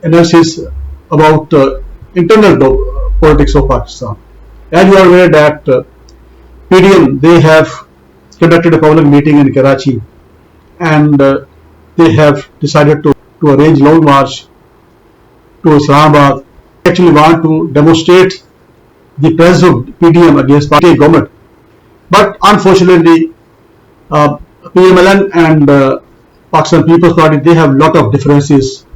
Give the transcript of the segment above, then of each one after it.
analysis about internal politics of Pakistan. As you are aware that PDM, they have conducted a public meeting in Karachi, and they have decided to arrange long march to Islamabad. They actually want to demonstrate the presence of PDM against Pakistan government. But unfortunately, PMLN and Pakistan People's Party, they have a lot of differences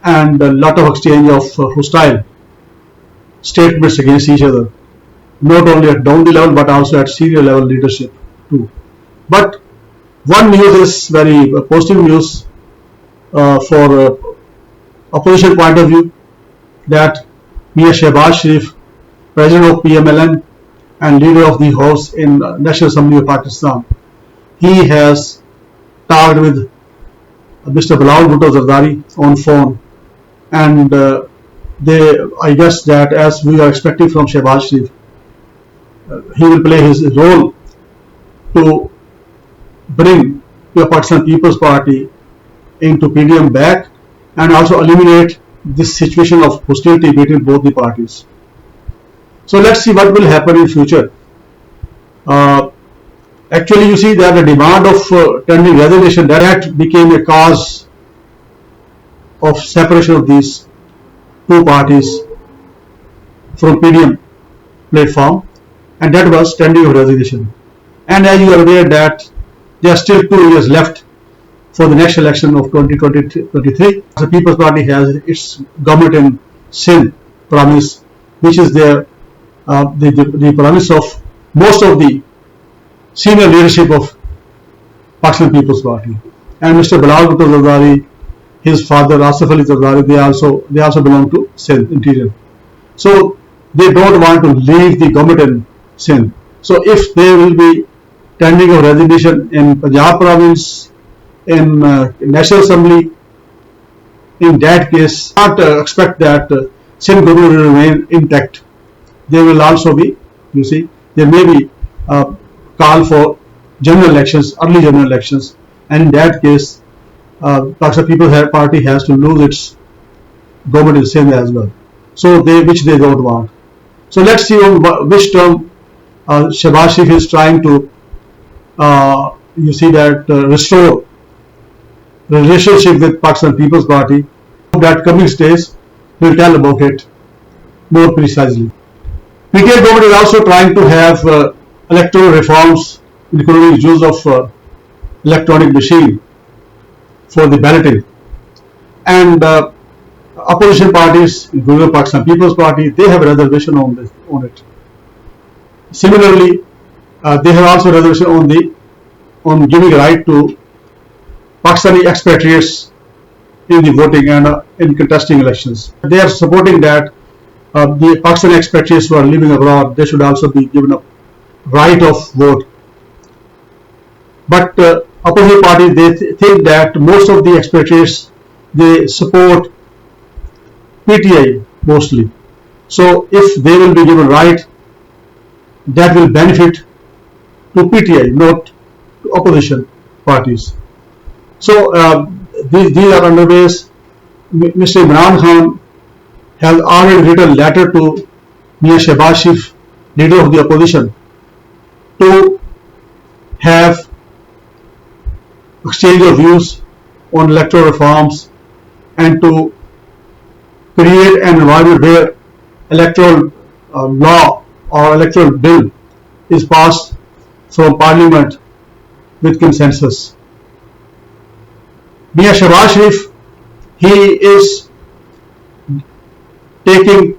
and a lot of exchange of hostile statements against each other, not only at down the level but also at senior level leadership too. But one news is very positive news for opposition point of view, that Mia Shehbaz Sharif, president of PMLN and leader of the House in National Assembly of Pakistan, he has talked with Mr. Bilawal Bhutto Zardari on phone, and I guess that as we are expecting from Shehbaz Sharif, he will play his role to bring the Pakistan People's Party into PDM back and also eliminate this situation of hostility between both the parties. So let's see what will happen in future. Actually, you see that the demand of tendering resignation, that became a cause of separation of these two parties from PDM platform, and that was tendering of resignation. And as you are aware that there are still 2 years left for the next election of 2023. The People's Party has its government in Sindh promise, which is the promise of most of the senior leadership of Pakistan People's Party. And Mr. Bilawal Bhutto Zardari, his father Asif Ali Zardari, they also belong to Sindh interior. So they don't want to leave the government in Sindh. So if they will be tendering of resignation in Punjab province, in National Assembly, in that case, not expect that Sindh government will remain intact. There will also be, you see, there may be call for general elections, early general elections, and in that case, Pakistan People's Party has to lose its government in Sindh as well. So which they don't want. So let's see on which term Shehbaz Sharif is trying to, you see that restore relationship with Pakistan People's Party. That coming days will tell about it more precisely. PTI government is also trying to have electoral reforms, including use of electronic machine for the balloting. And opposition parties, including Pakistan People's Party, they have a reservation on it. Similarly, they have also a reservation on giving right to Pakistani expatriates in the voting and in contesting elections. They are supporting that the Pakistani expatriates who are living abroad, they should also be given a right of vote. But opposition parties, they think that most of the expatriates, they support PTI mostly. So if they will be given right, that will benefit to PTI, not to opposition parties. So these are underway. Mr. Imran Khan has already written a letter to Mia Shehbaz Sharif, leader of the opposition, to have exchange of views on electoral reforms and to create an environment where electoral law or electoral bill is passed from parliament with consensus. Mia Shehbaz Sharif, he is taking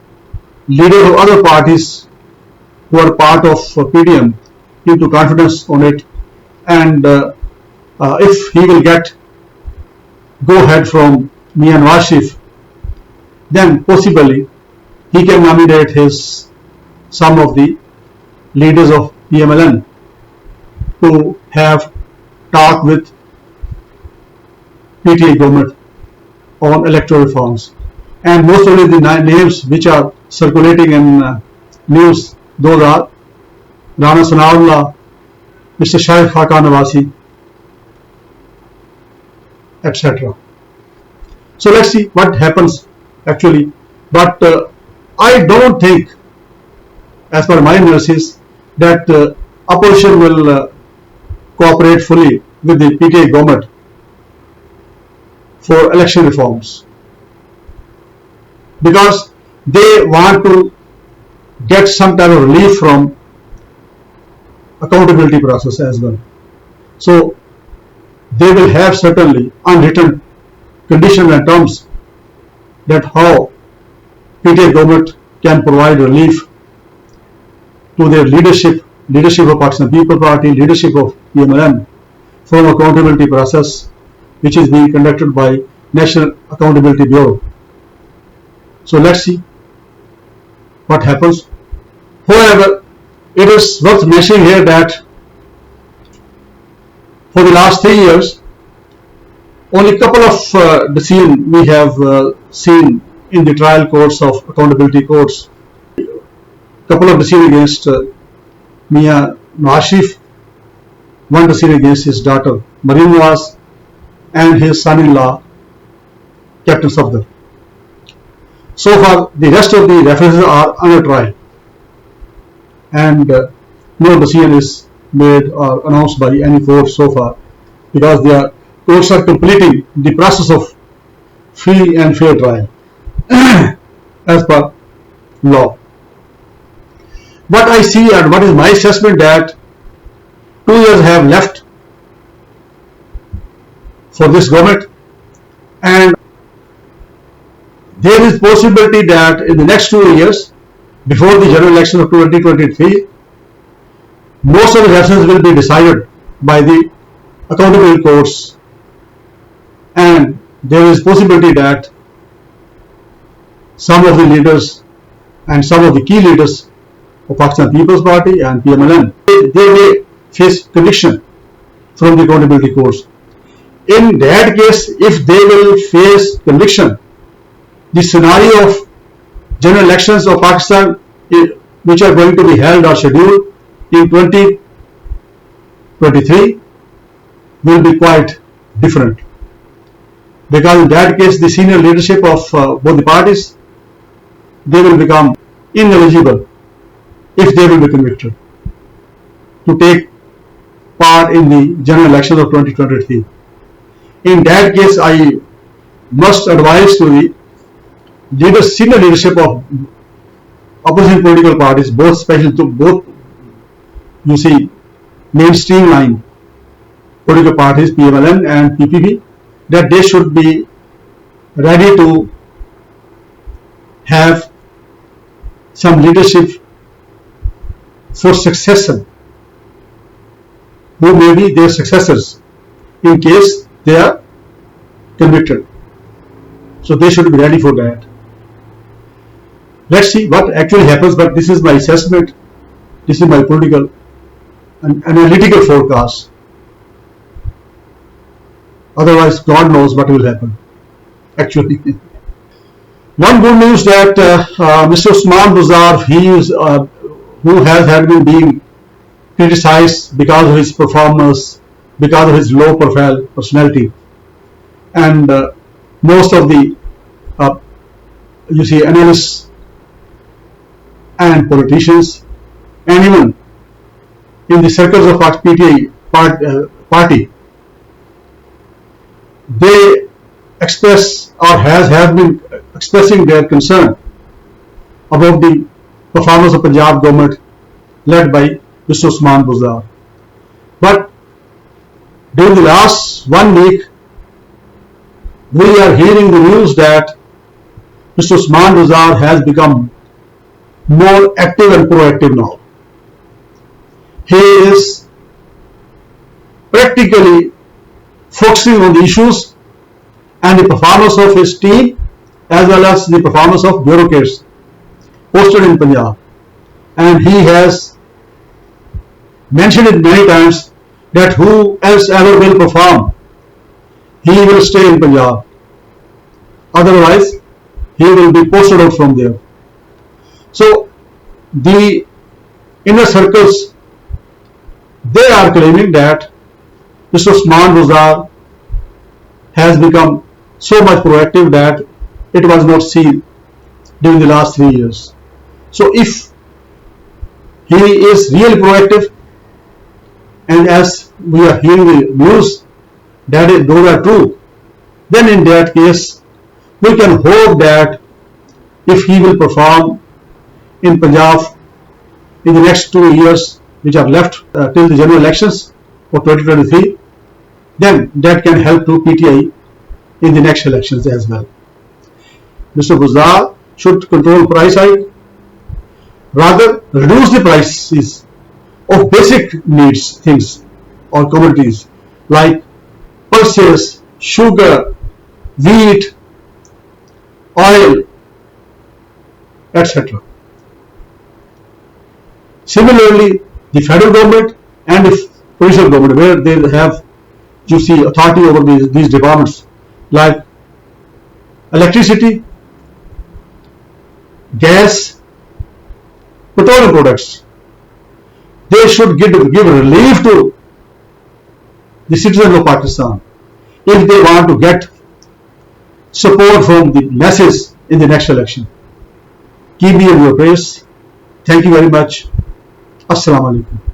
leaders of other parties who are part of PDM into confidence on it, and if he will get go ahead from Mia Nawaz Sharif, then possibly he can nominate some of the leaders of PMLN to have talk with PTI government on electoral reforms. And most of the names which are circulating in news, those are Rana Sanaullah, Mr. Shahid Khaqan Nawasi, etc. So let's see what happens actually. But I don't think, as per my analysis, that opposition will cooperate fully with the PTI government for election reforms, because they want to get some type of relief from accountability process as well. So they will have certainly unwritten conditions and terms that how PTI government can provide relief to their leadership of Pakistan People Party, leadership of PMLN, from accountability process which is being conducted by National Accountability Bureau. So let's see what happens. However, it is worth mentioning here that for the last 3 years, only a couple of decisions we have seen in the trial courts of accountability courts. Couple of decisions against Mia Nawaz Sharif, one decision against his daughter Maryam Nawaz, and his son-in-law Captain Safdar. So far, the rest of the references are under trial, and no decision is made or announced by any court so far, because the courts are completing the process of free and fair trial as per law. What I see and what is my assessment, that 2 years have left for this government, and there is possibility that in the next 2 years, before the general election of 2023, most of the elections will be decided by the accountability courts, and there is possibility that some of the leaders and some of the key leaders of Pakistan People's Party and PMLN, they may face conviction from the accountability courts. In that case, if they will face conviction, the scenario of general elections of Pakistan, which are going to be held or scheduled in 2023, will be quite different, because in that case the senior leadership of both the parties, they will become ineligible if they will be convicted to take part in the general elections of 2023. In that case, I must advise to the senior leadership of opposition political parties, both special to both, you see, mainstream line political parties, PMLN and PPP, that they should be ready to have some leadership for succession, who may be their successors in case they are convicted. So they should be ready for that. Let's see what actually happens, but this is my assessment, this is my political and analytical forecast. Otherwise, God knows what will happen actually. One good news that Mr. Usman Buzar, he is who has been being criticized because of his performance, because of his low profile personality, and most of the you see analysts and politicians, and even in the circles of PTI party, they express or have been expressing their concern about the performance of Punjab government led by Mr. Usman Buzar. But during the last 1 week, we are hearing the news that Mr. Usman Buzar has become more active and proactive now. He is practically focusing on the issues and the performance of his team, as well as the performance of bureaucrats posted in Punjab. And he has mentioned it many times that who else ever will perform, he will stay in Punjab. Otherwise, he will be posted out from there. So, the inner circles, they are claiming that Mr. Usman Buzar has become so much proactive that it was not seen during the last 3 years. So if he is really proactive, and as we are hearing the news that those are true, then in that case we can hope that if he will perform in Punjab in the next 2 years which are left till the general elections for 2023, then that can help to PTI in the next elections as well. Mr. Guzar should control price hike, rather reduce the prices of basic needs things or commodities like pulses, sugar, wheat, oil, etc. Similarly, the federal government and the provincial government, where they have, you see, authority over these departments like electricity, gas, petroleum products, they should give relief to the citizens of Pakistan if they want to get support from the masses in the next election. Keep me in your prayers. Thank you very much. Assalamu alaikum.